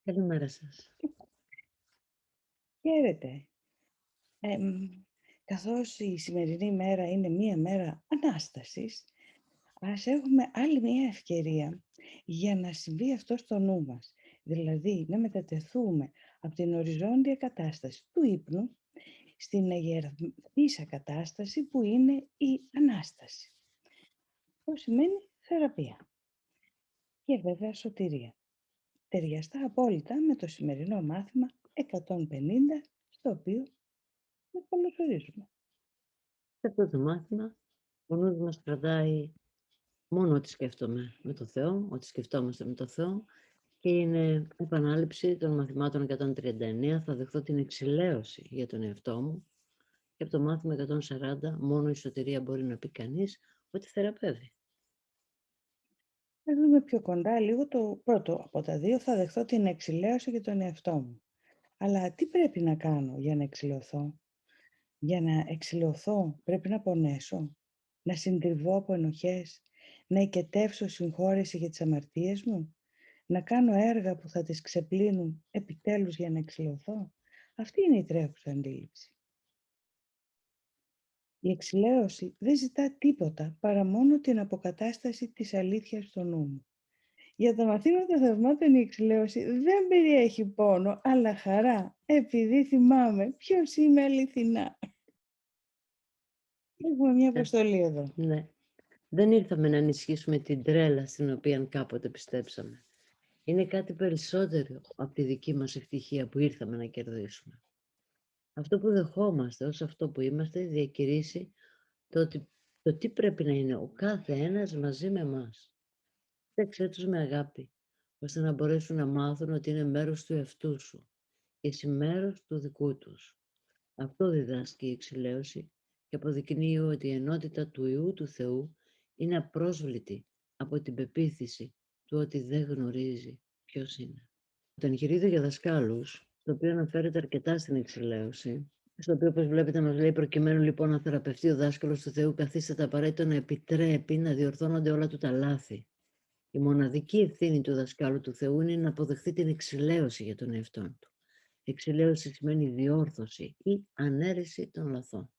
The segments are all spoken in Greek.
Καλημέρα σας. Χαίρετε. Καθώς η σημερινή μέρα είναι μία μέρα Ανάστασης, ας έχουμε άλλη μία ευκαιρία για να συμβεί αυτό στο νου μας. Δηλαδή, να μετατεθούμε από την οριζόντια κατάσταση του ύπνου στην αγερθήσα κατάσταση που είναι η Ανάσταση. Αυτό σημαίνει θεραπεία και βέβαια σωτηρία. Ταιριαστά απόλυτα με το σημερινό μάθημα 150, στο οποίο με καλωσορίζουμε. Σε αυτό το μάθημα, ο νους μας κρατάει μόνο ό,τι σκέφτομαι με το Θεό, ό,τι σκεφτόμαστε με το Θεό και είναι επανάληψη των μαθημάτων 139. Θα δεχθώ την εξηλαίωση για τον εαυτό μου και από το μάθημα 140, μόνο η σωτηρία μπορεί να πει κανείς ότι θεραπεύει. Να δούμε πιο κοντά λίγο το πρώτο από τα δύο. Θα δεχθώ την εξηλαίωση για τον εαυτό μου. Αλλά τι πρέπει να κάνω για να εξηλαιωθώ? Για να εξηλαιωθώ πρέπει να πονέσω, να συντριβώ από ενοχές, να οικετεύσω συγχώρεση για τις αμαρτίες μου, να κάνω έργα που θα τις ξεπλύνουν επιτέλους για να εξηλαιωθώ. Αυτή είναι η τρέχουσα αντίληψη. Η εξηλαίωση δεν ζητά τίποτα παρά μόνο την αποκατάσταση της αλήθειας στο νου μου. Για τα μαθήματα θαυμάτων η εξηλαίωση δεν περιέχει πόνο, αλλά χαρά, επειδή θυμάμαι ποιος είμαι αληθινά. Έχουμε μια Ναι, αποστολή εδώ. ναι. Δεν ήρθαμε να ενισχύσουμε την τρέλα στην οποία κάποτε πιστέψαμε. Είναι κάτι περισσότερο από τη δική μας ευτυχία που ήρθαμε να κερδίσουμε. Αυτό που δεχόμαστε ως αυτό που είμαστε διακηρύσει το τι πρέπει να είναι ο κάθε ένας μαζί με εμάς. Φτιάξέ τους με αγάπη, ώστε να μπορέσουν να μάθουν ότι είναι μέρος του εαυτού σου και εσύ μέρος του δικού τους. Αυτό διδάσκει η εξηλαίωση και αποδεικνύει ότι η ενότητα του Υιού του Θεού είναι απρόσβλητη από την πεποίθηση του ότι δεν γνωρίζει ποιος είναι. Το εγχειρίδιο για δασκάλους, το οποίο αναφέρεται αρκετά στην εξηλαίωση, στο οποίο, όπως βλέπετε, μας λέει: προκειμένου λοιπόν να θεραπευτεί ο δάσκαλος του Θεού, καθίσταται απαραίτητο να επιτρέπει να διορθώνονται όλα του τα λάθη. Η μοναδική ευθύνη του δασκάλου του Θεού είναι να αποδεχθεί την εξηλαίωση για τον εαυτό του. Εξηλαίωση σημαίνει διόρθωση ή ανέρεση των λαθών.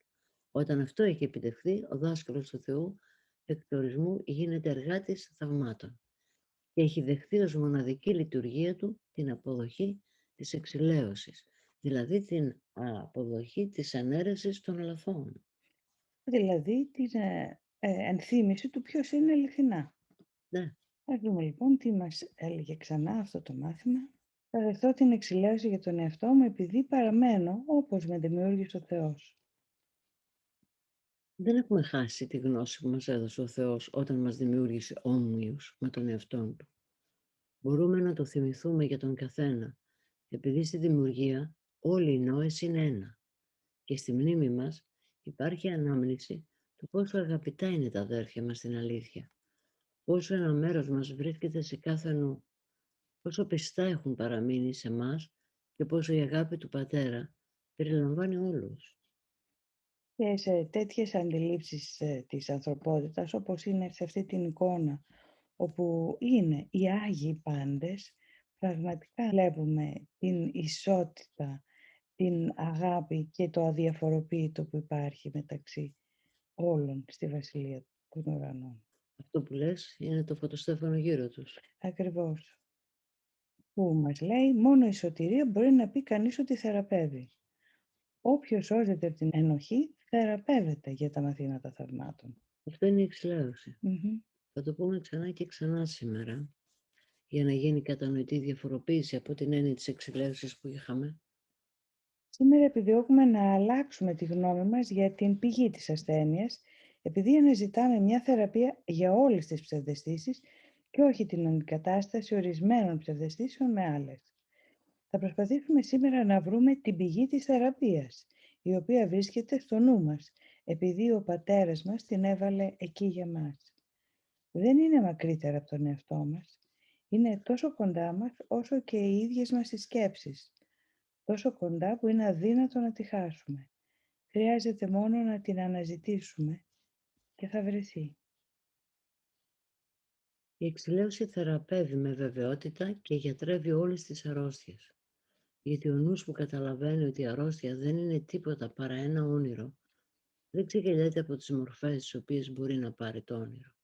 Όταν αυτό έχει επιτευχθεί, ο δάσκαλος του Θεού εκ του ορισμού γίνεται εργάτης θαυμάτων και έχει δεχθεί ως μοναδική λειτουργία του την αποδοχή της εξηλαίωσης, δηλαδή την αποδοχή της ανέρεσης των λαθών. Δηλαδή την ενθύμηση του ποιος είναι αληθινά. Ναι. Ας δούμε λοιπόν τι μας έλεγε ξανά αυτό το μάθημα. Θα δεχτώ την εξηλαίωση για τον εαυτό μου επειδή παραμένω όπως με δημιούργησε ο Θεός. Δεν έχουμε χάσει τη γνώση που μας έδωσε ο Θεός όταν μας δημιούργησε όμοιους με τον εαυτόν του. Μπορούμε να το θυμηθούμε για τον καθένα, επειδή στη δημιουργία όλοι οι νόες είναι ένα και στη μνήμη μας υπάρχει ανάμνηση του πόσο αγαπητά είναι τα αδέρφια μας στην αλήθεια, πόσο ένα μέρος μας βρίσκεται σε κάθε νου, πόσο πιστά έχουν παραμείνει σε μας και πόσο η αγάπη του Πατέρα περιλαμβάνει όλους. Και σε τέτοιες αντιλήψεις της ανθρωπότητας, όπως είναι σε αυτή την εικόνα, όπου είναι οι Άγιοι πάντες, πραγματικά βλέπουμε την ισότητα, την αγάπη και το αδιαφοροποίητο που υπάρχει μεταξύ όλων στη Βασιλεία των Ουρανών. Αυτό που λες είναι το φωτοστέφανο γύρω τους. Ακριβώς. Που μας λέει μόνο η σωτηρία μπορεί να πει κανείς ότι θεραπεύει. Όποιος σώζεται από την ενοχή θεραπεύεται για τα μαθήματα θαυμάτων. Αυτό είναι η εξηλαίωση. Μμμ. Θα το πούμε ξανά και ξανά σήμερα, για να γίνει κατανοητή διαφοροποίηση από την έννοια της εξηλαίωσης που είχαμε. Σήμερα επιδιώκουμε να αλλάξουμε τη γνώμη μας για την πηγή της ασθένειας, επειδή αναζητάμε μια θεραπεία για όλες τις ψευδαισθήσεις και όχι την αντικατάσταση ορισμένων ψευδαισθήσεων με άλλες. Θα προσπαθήσουμε σήμερα να βρούμε την πηγή της θεραπείας, η οποία βρίσκεται στο νου μας, επειδή ο πατέρας μας την έβαλε εκεί για μας. Δεν είναι μακρύτερα από τον εαυτό μας. Είναι τόσο κοντά μας όσο και οι ίδιες μας οι σκέψεις. Τόσο κοντά που είναι αδύνατο να τη χάσουμε. Χρειάζεται μόνο να την αναζητήσουμε και θα βρεθεί. Η εξηλαίωση θεραπεύει με βεβαιότητα και γιατρεύει όλες τις αρρώστιες. Γιατί ο νους που καταλαβαίνει ότι η αρρώστια δεν είναι τίποτα παρά ένα όνειρο, δεν ξεγελιέται από τις μορφές τις οποίες μπορεί να πάρει το όνειρο.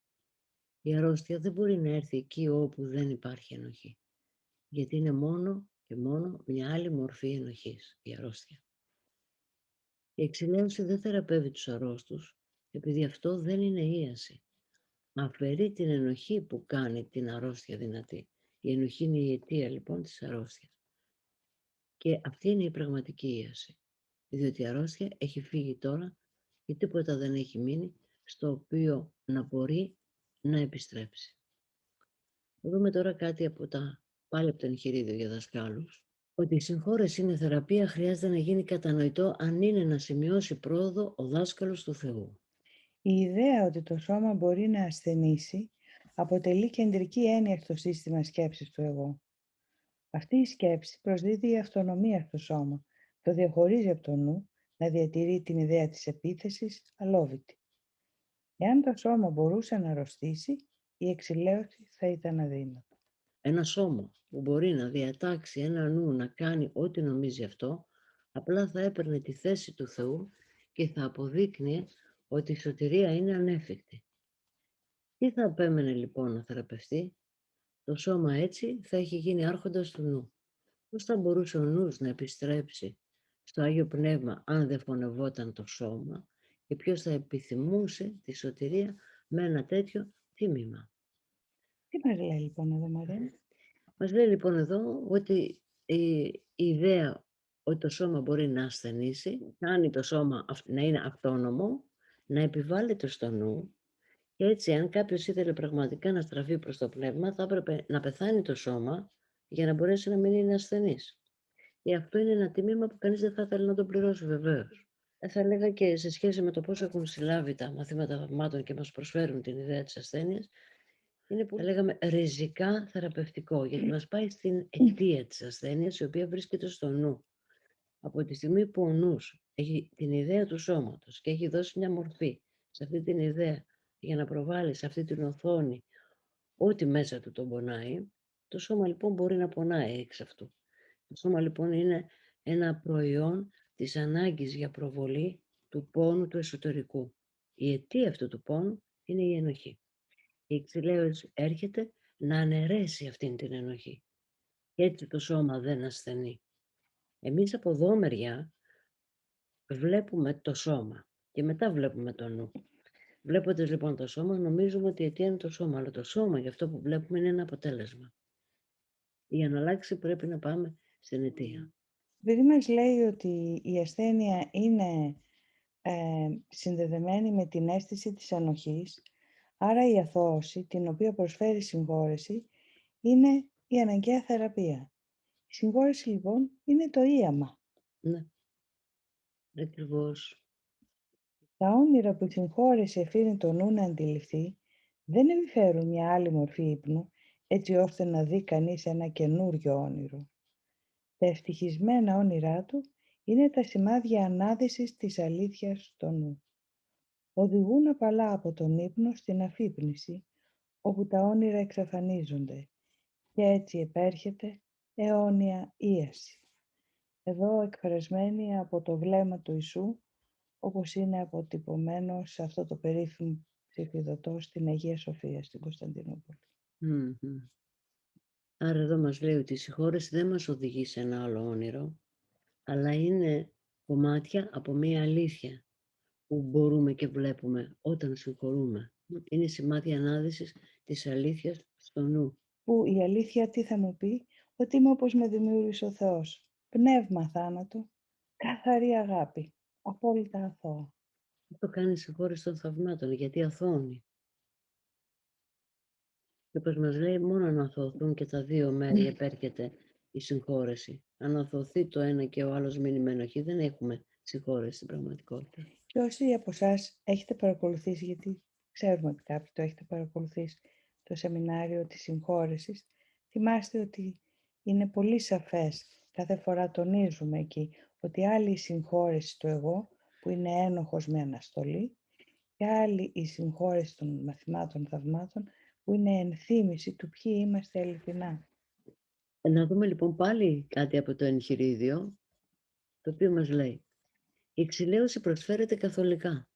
Η αρρώστια δεν μπορεί να έρθει εκεί όπου δεν υπάρχει ενοχή. Γιατί είναι μόνο και μόνο μια άλλη μορφή ενοχής, η αρρώστια. Η εξηλαίωση δεν θεραπεύει τους αρρώστους, επειδή αυτό δεν είναι ίαση. Αφαιρεί την ενοχή που κάνει την αρρώστια δυνατή. Η ενοχή είναι η αιτία λοιπόν της αρρώστιας. Και αυτή είναι η πραγματική ίαση. Διότι η αρρώστια έχει φύγει τώρα και τίποτα δεν έχει μείνει στο οποίο να μπορεί να επιστρέψει. Θα δούμε τώρα κάτι πάλι από το εγχειρίδιο για δασκάλους. Ότι η συγχώρεση είναι θεραπεία χρειάζεται να γίνει κατανοητό αν είναι να σημειώσει πρόοδο ο δάσκαλος του Θεού. Η ιδέα ότι το σώμα μπορεί να ασθενήσει αποτελεί κεντρική έννοια στο σύστημα σκέψης του εγώ. Αυτή η σκέψη προσδίδει αυτονομία στο σώμα, το διαχωρίζει από το νου να διατηρεί την ιδέα της επίθεσης αλόβητη. Εάν το σώμα μπορούσε να αρρωστήσει, η εξηλαίωση θα ήταν αδύνατο. Ένα σώμα που μπορεί να διατάξει ένα νου να κάνει ό,τι νομίζει αυτό, απλά θα έπαιρνε τη θέση του Θεού και θα αποδείκνυε ότι η σωτηρία είναι ανέφικτη. Τι θα απέμενε λοιπόν να θεραπευτεί? Το σώμα έτσι θα έχει γίνει άρχοντας του νου. Πώς θα μπορούσε ο νους να επιστρέψει στο Άγιο Πνεύμα αν δεν φωνευόταν το σώμα και ποιος θα επιθυμούσε τη σωτηρία με ένα τέτοιο τίμημα? Τι μας λέει λοιπόν εδώ, Μαρία? Μας λέει λοιπόν εδώ ότι η ιδέα ότι το σώμα μπορεί να ασθενήσει, κάνει το σώμα να είναι αυτόνομο, να επιβάλλεται στο νου και έτσι αν κάποιος ήθελε πραγματικά να στραφεί προς το πνεύμα θα έπρεπε να πεθάνει το σώμα για να μπορέσει να μην είναι ασθενής. Και αυτό είναι ένα τίμημα που κανείς δεν θα ήθελε να το πληρώσει βεβαίως. Θα έλεγα και σε σχέση με το πώς έχουν συλλάβει τα μαθήματα θαυμάτων και μας προσφέρουν την ιδέα της ασθένειας, είναι που θα λέγαμε ριζικά θεραπευτικό, γιατί μας πάει στην αιτία της ασθένειας, η οποία βρίσκεται στο νου. Από τη στιγμή που ο νους έχει την ιδέα του σώματος και έχει δώσει μια μορφή σε αυτή την ιδέα για να προβάλλει σε αυτή την οθόνη ό,τι μέσα του τον πονάει, το σώμα λοιπόν μπορεί να πονάει εξ αυτού. Το σώμα λοιπόν είναι ένα προϊόν της ανάγκης για προβολή του πόνου του εσωτερικού. Η αιτία αυτού του πόνου είναι η ενοχή. Η εξηλαίωση έρχεται να αναιρέσει αυτήν την ενοχή. Και έτσι το σώμα δεν ασθενεί. Εμείς από εδώ μεριά βλέπουμε το σώμα και μετά βλέπουμε το νου. Βλέποντας λοιπόν το σώμα νομίζουμε ότι η αιτία είναι το σώμα, αλλά το σώμα για αυτό που βλέπουμε είναι ένα αποτέλεσμα. Για να αλλάξει πρέπει να πάμε στην αιτία. Επειδή μας λέει ότι η ασθένεια είναι συνδεδεμένη με την αίσθηση της ανοχής, άρα η αθώωση, την οποία προσφέρει η συγχώρεση, είναι η αναγκαία θεραπεία. Η συγχώρεση λοιπόν είναι το ίαμα. Ναι, ακριβώς. Τα όνειρα που η συγχώρεση αφήνει το νου να αντιληφθεί δεν επιφέρουν μια άλλη μορφή ύπνου, έτσι ώστε να δει κανείς ένα καινούριο όνειρο. Τα ευτυχισμένα όνειρά του είναι τα σημάδια ανάδυσης της αλήθειας στο νου. Οδηγούν απαλά από τον ύπνο στην αφύπνιση, όπου τα όνειρα εξαφανίζονται και έτσι επέρχεται αιώνια ίαση. Εδώ εκφρασμένη από το βλέμμα του Ιησού, όπως είναι αποτυπωμένο σε αυτό το περίφημο ψηφιδωτό στην Αγία Σοφία στην Κωνσταντινούπολη. Άρα εδώ μας λέει ότι η συγχώρεση δεν μας οδηγεί σε ένα άλλο όνειρο, αλλά είναι κομμάτια από μία αλήθεια που μπορούμε και βλέπουμε όταν συγχωρούμε. Είναι σημάδια ανάδυσης της αλήθειας στο νου. Που η αλήθεια τι θα μου πει? Ότι είμαι όπως με δημιούργησε ο Θεός. Πνεύμα θάνατο, καθαρή αγάπη, απόλυτα αθώα. Αυτό κάνει συγχώρεση των θαυμάτων, γιατί αθώωνει. Και όπως μας λέει, μόνο να αθωωθούν και τα δύο μέρη επέρχεται η συγχώρεση. Αν αθωωθεί το ένα και ο άλλος μείνει με ενοχή, δεν έχουμε συγχώρεση στην πραγματικότητα. Και όσοι από εσάς έχετε παρακολουθήσει, γιατί ξέρουμε ότι κάποιοι το έχετε παρακολουθήσει, το σεμινάριο της συγχώρεσης, θυμάστε ότι είναι πολύ σαφές, κάθε φορά τονίζουμε εκεί, ότι άλλη η συγχώρεση του εγώ, που είναι ένοχος με αναστολή, και άλλη η συγχώρεση των μαθημάτων θαυμάτων, που είναι ενθύμηση του ποιοι είμαστε αληθινά. Να δούμε λοιπόν πάλι κάτι από το εγχειρίδιο, το οποίο μας λέει: η εξηλαίωση προσφέρεται καθολικά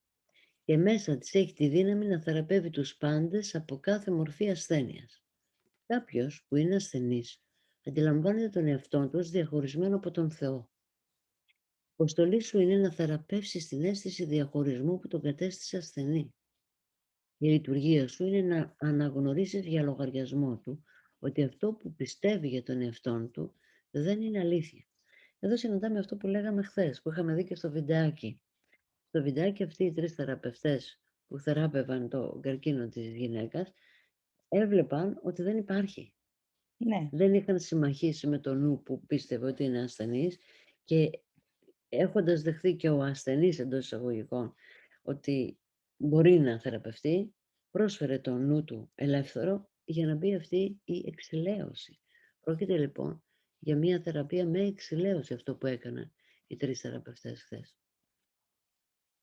και μέσα της έχει τη δύναμη να θεραπεύει τους πάντες από κάθε μορφή ασθένειας. Κάποιος που είναι ασθενής αντιλαμβάνεται τον εαυτό του ως διαχωρισμένο από τον Θεό. Η αποστολή σου είναι να θεραπεύσεις την αίσθηση διαχωρισμού που τον κατέστησε ασθενή. Η λειτουργία σου είναι να αναγνωρίσεις για λογαριασμό του ότι αυτό που πιστεύει για τον εαυτό του δεν είναι αλήθεια. Εδώ συναντάμε αυτό που λέγαμε χθες, που είχαμε δει και στο βιντεάκι. Στο βιντεάκι αυτοί οι 3 θεραπευτές που θεράπευαν το καρκίνο της γυναίκας έβλεπαν ότι δεν υπάρχει. Ναι, Δεν είχαν συμμαχίσει με το νου που πίστευε ότι είναι ασθενής και έχοντας δεχθεί και ο ασθενής εντός εισαγωγικών ότι μπορεί να θεραπευτεί, πρόσφερε το νου του ελεύθερο για να μπει αυτή η εξηλαίωση. Πρόκειται λοιπόν για μια θεραπεία με εξηλαίωση, αυτό που έκαναν οι 3 θεραπευτές χθες.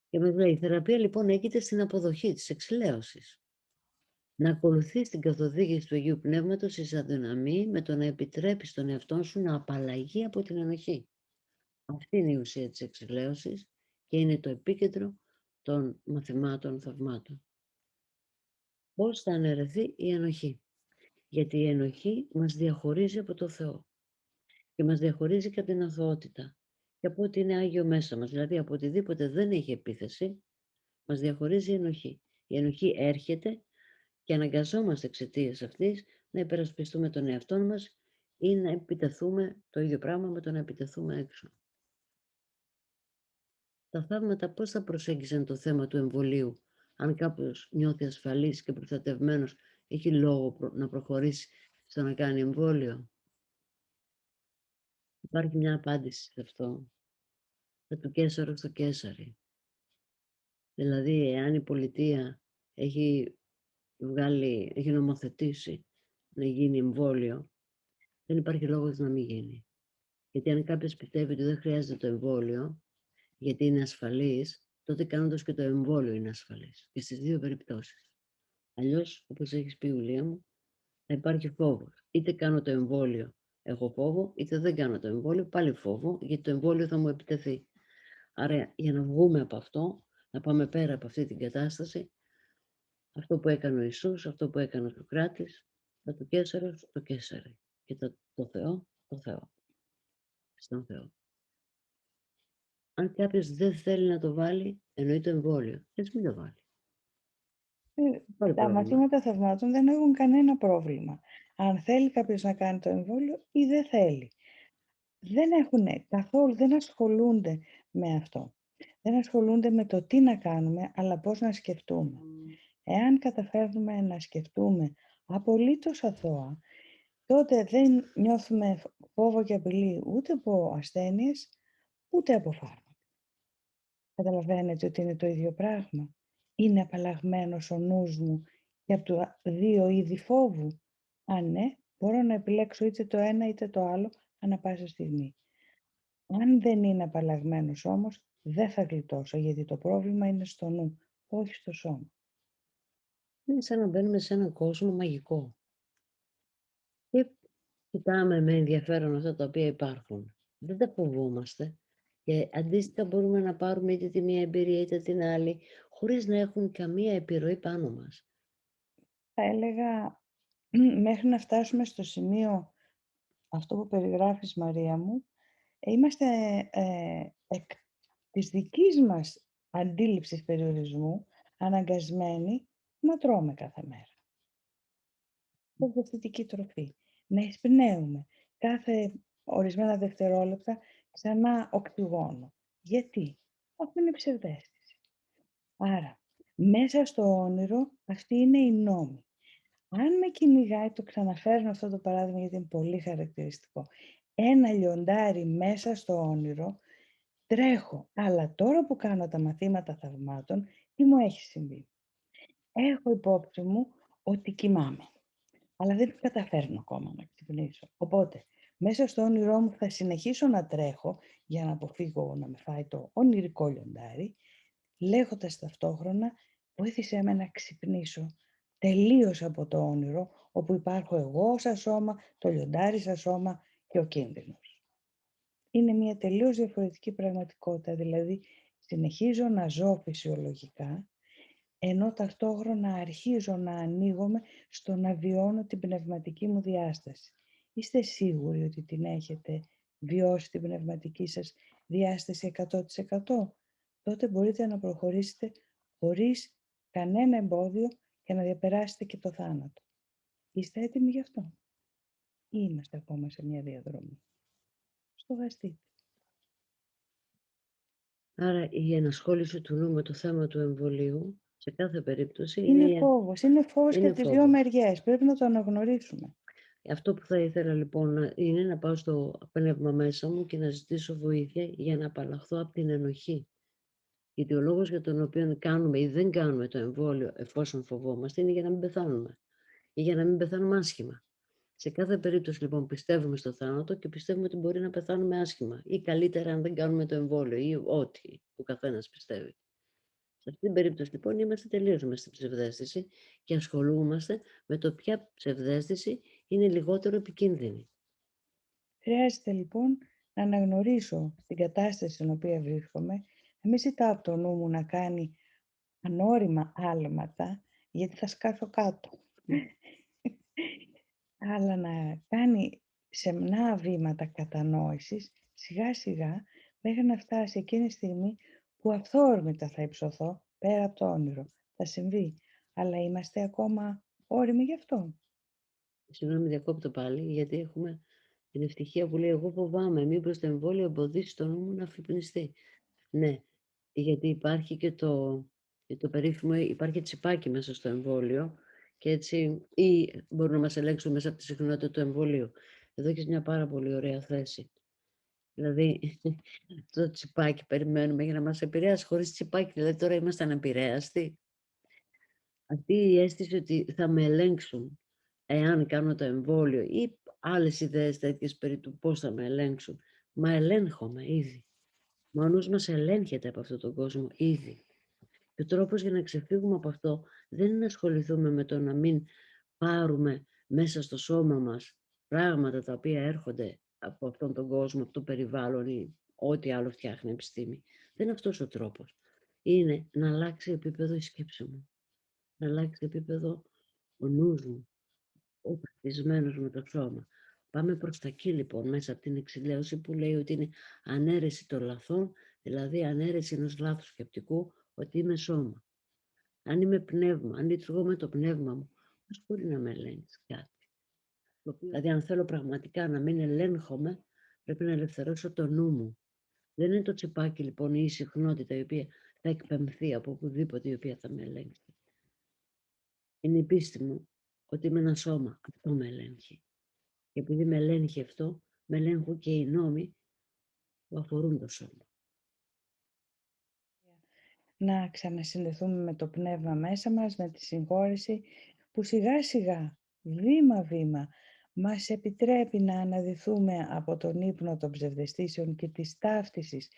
Και μας λέει, η θεραπεία λοιπόν έγκυται στην αποδοχή της εξηλαίωσης. Να ακολουθείς την καθοδήγηση του Αγίου Πνεύματος εις αδυναμή με το να επιτρέπεις τον εαυτό σου να απαλλαγεί από την ενοχή. Αυτή είναι η ουσία της εξηλαίωσης και είναι το επίκεντρο των μαθημάτων θαυμάτων. Πώς θα αναιρεθεί η ενοχή? Γιατί η ενοχή μας διαχωρίζει από το Θεό και μας διαχωρίζει και από την αθωότητα και από ό,τι είναι Άγιο μέσα μας. Δηλαδή από οτιδήποτε δεν έχει επίθεση μας διαχωρίζει η ενοχή. Η ενοχή έρχεται και αναγκαζόμαστε εξαιτίας αυτής να υπερασπιστούμε τον εαυτό μας ή να επιτεθούμε το ίδιο πράγμα με το να επιτεθούμε έξω. Τα θαύματα πώς θα προσέγγιζαν το θέμα του εμβολίου, αν κάποιος νιώθει ασφαλής και προστατευμένος, έχει λόγο να προχωρήσει στο να κάνει εμβόλιο? Υπάρχει μια απάντηση σε αυτό. Θα του Καίσαρο στο Καίσαρι. Δηλαδή, εάν η πολιτεία έχει νομοθετήσει να γίνει εμβόλιο, δεν υπάρχει λόγος να μην γίνει. Γιατί αν κάποιος πιστεύει ότι δεν χρειάζεται το εμβόλιο, γιατί είναι ασφαλής, τότε κάνοντας και το εμβόλιο είναι ασφαλής. Και στις δύο περιπτώσεις. Αλλιώς, όπως έχεις πει, Ιουλία μου, θα υπάρχει φόβος. Είτε κάνω το εμβόλιο, έχω φόβο, είτε δεν κάνω το εμβόλιο, πάλι φόβο, γιατί το εμβόλιο θα μου επιτεθεί. Άρα, για να βγούμε από αυτό, να πάμε πέρα από αυτή την κατάσταση, αυτό που έκανε ο Ιησούς, αυτό που έκανε ο Σωκράτης, θα το Καίσαρο στο Καίσαρι. Και το Θεό, το Θεό. Στον Θεό. Αν κάποιος δεν θέλει να το βάλει, εννοεί το εμβόλιο. Έτσι μην το βάλει. Τα μαθήματα θαυμάτων δεν έχουν κανένα πρόβλημα. Αν θέλει κάποιος να κάνει το εμβόλιο ή δεν θέλει. Δεν ασχολούνται με αυτό. Δεν ασχολούνται με το τι να κάνουμε, αλλά πώς να σκεφτούμε. Εάν καταφέρνουμε να σκεφτούμε απολύτως αθώα, τότε δεν νιώθουμε φόβο και απειλή ούτε από ασθένειες, ούτε από φάρμακα. Καταλαβαίνετε ότι είναι το ίδιο πράγμα. Είναι απαλλαγμένος ο νους μου και από τα δύο είδη φόβου. Αν ναι, μπορώ να επιλέξω είτε το ένα είτε το άλλο ανά πάσα στιγμή. Αν δεν είναι απαλλαγμένος όμως, δεν θα γλιτώσω, γιατί το πρόβλημα είναι στο νου, όχι στο σώμα. Είναι σαν να μπαίνουμε σε έναν κόσμο μαγικό. Και κοιτάμε με ενδιαφέρον αυτά τα οποία υπάρχουν. Δεν τα φοβόμαστε. Και αντίστοιχα μπορούμε να πάρουμε είτε τη μία εμπειρία είτε την άλλη, χωρίς να έχουν καμία επιρροή πάνω μας. Θα έλεγα, μέχρι να φτάσουμε στο σημείο αυτό που περιγράφεις, Μαρία μου, είμαστε εκ της δικής μας αντίληψης περιορισμού αναγκασμένοι να τρώμε κάθε μέρα. Φοβοθετική τροφή. Να εισπνέουμε κάθε ορισμένα δευτερόλεπτα ξανά οξυγόνο. Γιατί? Αυτό είναι ψευδαίσθηση. Άρα, μέσα στο όνειρο αυτή είναι η νόμη. Αν με κυνηγάει, το ξαναφέρνω αυτό το παράδειγμα γιατί είναι πολύ χαρακτηριστικό, ένα λιοντάρι μέσα στο όνειρο, τρέχω. Αλλά τώρα που κάνω τα μαθήματα θαυμάτων, τι μου έχει συμβεί? Έχω υπόψη μου ότι κοιμάμαι, αλλά δεν καταφέρνω ακόμα να ξυπνήσω. Οπότε, μέσα στο όνειρό μου θα συνεχίσω να τρέχω για να αποφύγω να με φάει το ονειρικό λιοντάρι, λέγοντας ταυτόχρονα, βοήθησέ με να ξυπνήσω τελείως από το όνειρο, όπου υπάρχω εγώ σαν σώμα, το λιοντάρι σαν σώμα και ο κίνδυνος. Είναι μια τελείως διαφορετική πραγματικότητα, δηλαδή συνεχίζω να ζω φυσιολογικά, ενώ ταυτόχρονα αρχίζω να ανοίγομαι στο να βιώνω την πνευματική μου διάσταση. Είστε σίγουροι ότι την έχετε βιώσει την πνευματική σας διάσταση 100%? Τότε μπορείτε να προχωρήσετε χωρίς κανένα εμπόδιο και να διαπεράσετε και το θάνατο. Είστε έτοιμοι γι' αυτό? Ή είμαστε ακόμα σε μια διαδρομή? Στοχαστείτε. Άρα η ενασχόληση του νου με το θέμα του εμβολίου, σε κάθε περίπτωση, Είναι φόβος και είναι από τις δύο φόβος. μεριές. Πρέπει να το αναγνωρίσουμε. Αυτό που θα ήθελα λοιπόν είναι να πάω στο πνεύμα μέσα μου και να ζητήσω βοήθεια για να απαλλαχθώ από την ενοχή. Γιατί ο λόγος για τον οποίο κάνουμε ή δεν κάνουμε το εμβόλιο εφόσον φοβόμαστε είναι για να μην πεθάνουμε ή για να μην πεθάνουμε άσχημα. Σε κάθε περίπτωση λοιπόν πιστεύουμε στο θάνατο και πιστεύουμε ότι μπορεί να πεθάνουμε άσχημα ή καλύτερα αν δεν κάνουμε το εμβόλιο ή ό,τι ο καθένας πιστεύει. Σε αυτή την περίπτωση λοιπόν είμαστε τελείως μες στην ψευδαίσθηση και ασχολούμαστε με το ποια ψευδαίσθηση είναι λιγότερο επικίνδυνη. Χρειάζεται λοιπόν να αναγνωρίσω την κατάσταση στην οποία βρίσκομαι, να μην ζητάω από το νου μου να κάνει ανώριμα άλματα, γιατί θα σκάσω κάτω. Αλλά να κάνει σεμνά βήματα κατανόησης, σιγά σιγά, μέχρι να φτάσει εκείνη τη στιγμή που αυθόρμητα θα υψωθώ πέρα από το όνειρο. Θα συμβεί. Αλλά είμαστε ακόμα όριμοι γι' αυτό? Συγγνώμη, διακόπτω πάλι, γιατί έχουμε την ευτυχία που λέει: εγώ φοβάμαι, μήπως το εμβόλιο εμποδίσει το νου μου να αφυπνιστεί. Ναι, γιατί υπάρχει και το περίφημο, υπάρχει τσιπάκι μέσα στο εμβόλιο και έτσι ή μπορούν να μας ελέγξουν μέσα από τη συχνότητα του εμβολίου. Εδώ έχεις μια πάρα πολύ ωραία θέση. Δηλαδή, το τσιπάκι περιμένουμε για να μας επηρεάσει. Χωρίς τσιπάκι, δηλαδή τώρα είμαστε ανεπηρέαστοι. Αυτή η αίσθηση ότι θα με ελέγξουν εάν κάνω το εμβόλιο ή άλλες ιδέες τέτοιες περί του πώς θα με ελέγξουν. Μα ελέγχομαι ήδη. Μα ο νους μας ελέγχεται από αυτόν τον κόσμο ήδη. Και ο τρόπος για να ξεφύγουμε από αυτό δεν είναι να ασχοληθούμε με το να μην πάρουμε μέσα στο σώμα μας πράγματα τα οποία έρχονται από αυτόν τον κόσμο, από το περιβάλλον ή ό,τι άλλο φτιάχνει η επιστήμη. Δεν είναι αυτός ο τρόπος. Είναι να αλλάξει επίπεδο η σκέψη μου. Να αλλάξει επίπεδο ο νους μου, ο παθισμένος με το σώμα. Πάμε προς τα εκεί λοιπόν, μέσα από την εξηλαίωση που λέει ότι είναι ανέρεση των λαθών, δηλαδή ανέρεση ενός λάθους σκεπτικού, ότι είμαι σώμα. Αν είμαι πνεύμα, αν λειτουργώ με το πνεύμα μου, πώς μπορεί να με ελέγξει κάτι? Δηλαδή αν θέλω πραγματικά να μην ελέγχομαι, πρέπει να ελευθερώσω το νου μου. Δεν είναι το τσιπάκι λοιπόν ή η συχνότητα η οποία θα εκπαιμφθεί από οπουδήποτε η οποία θα με ελέγξει. Είναι η πίστη μου ότι είμαι ένα σώμα. Αυτό με ελέγχει. Και επειδή με ελέγχει αυτό, με ελέγχουν και οι νόμοι που αφορούν το σώμα. Να ξανασυνδεθούμε με το πνεύμα μέσα μας, με τη συγχώρεση που σιγά σιγά, βήμα-βήμα, μας επιτρέπει να αναδυθούμε από τον ύπνο των ψευδαισθήσεων και της ταύτισης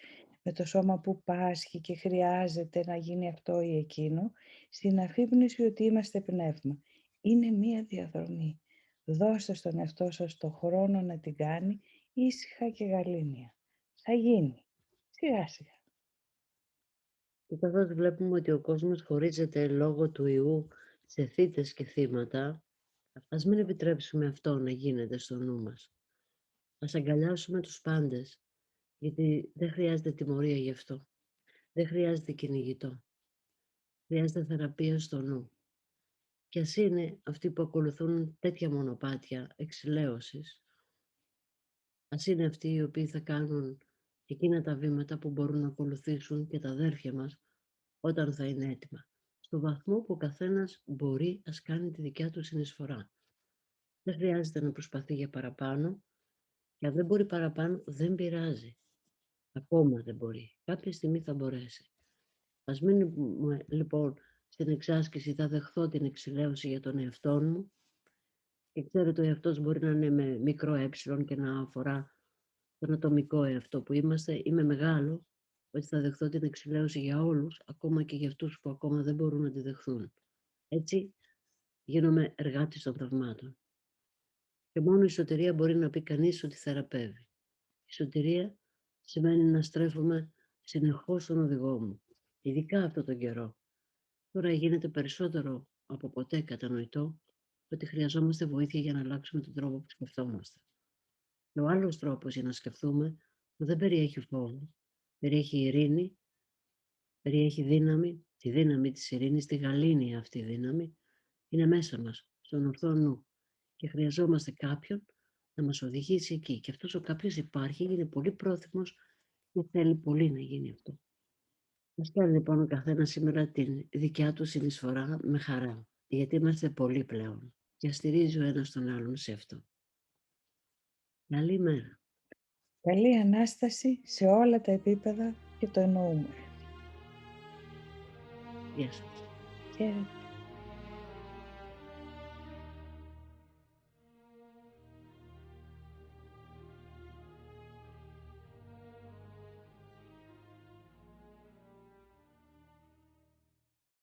με το σώμα που πάσχει και χρειάζεται να γίνει αυτό ή εκείνο, στην αφύπνιση ότι είμαστε πνεύμα. Είναι μία διαδρομή. Δώστε στον εαυτό σας το χρόνο να την κάνει ήσυχα και γαλήνια. Θα γίνει. Σιγά σιγά. Και καθώς βλέπουμε ότι ο κόσμος χωρίζεται λόγω του ιού σε θύτες και θύματα, ας μην επιτρέψουμε αυτό να γίνεται στο νου μας. Ας αγκαλιάσουμε τους πάντες, γιατί δεν χρειάζεται τιμωρία γι' αυτό. Δεν χρειάζεται κυνηγητό. Χρειάζεται θεραπεία στο νου. Και ας είναι αυτοί που ακολουθούν τέτοια μονοπάτια εξηλαίωσης, ας είναι αυτοί οι οποίοι θα κάνουν εκείνα τα βήματα που μπορούν να ακολουθήσουν και τα αδέρφια μας όταν θα είναι έτοιμα. Στο βαθμό που ο καθένας μπορεί, ας κάνει τη δικιά του συνεισφορά. Δεν χρειάζεται να προσπαθεί για παραπάνω και αν δεν μπορεί παραπάνω δεν πειράζει. Ακόμα δεν μπορεί. Κάποια στιγμή θα μπορέσει. Ας μείνουμε λοιπόν στην εξάσκηση, θα δεχθώ την εξηλαίωση για τον εαυτό μου και ξέρετε ο εαυτός μπορεί να είναι με μικρό και να αφορά τον ατομικό εαυτό που είμαστε ή με μεγάλο, ότι θα δεχθώ την εξηλαίωση για όλους, ακόμα και για αυτούς που ακόμα δεν μπορούν να τη δεχθούν. Έτσι, γίνομαι εργάτης των θαυμάτων. Και μόνο η σωτηρία μπορεί να πει κανείς ότι θεραπεύει. Η σωτηρία σημαίνει να στρέφομαι συνεχώς στον οδηγό μου, ειδικά αυτόν τον καιρό. Τώρα γίνεται περισσότερο από ποτέ κατανοητό ότι χρειαζόμαστε βοήθεια για να αλλάξουμε τον τρόπο που σκεφτόμαστε. Ο άλλος τρόπος για να σκεφτούμε που δεν περιέχει φόβο, περιέχει ειρήνη, περιέχει δύναμη, τη δύναμη της ειρήνης, τη γαλήνη αυτή δύναμη, είναι μέσα μας, στον ορθό νου. Και χρειαζόμαστε κάποιον να μας οδηγήσει εκεί. Και αυτός ο κάποιος υπάρχει, είναι πολύ πρόθυμος και θέλει πολύ να γίνει αυτό. Ας κάνει λοιπόν ο καθένας σήμερα την δικιά του συνεισφορά με χαρά, γιατί είμαστε πολλοί πλέον και στηρίζει ο ένας τον άλλον σε αυτό. Καλή μέρα. Καλή Ανάσταση σε όλα τα επίπεδα και το εννοούμε. Γεια σας. Χαίρετε.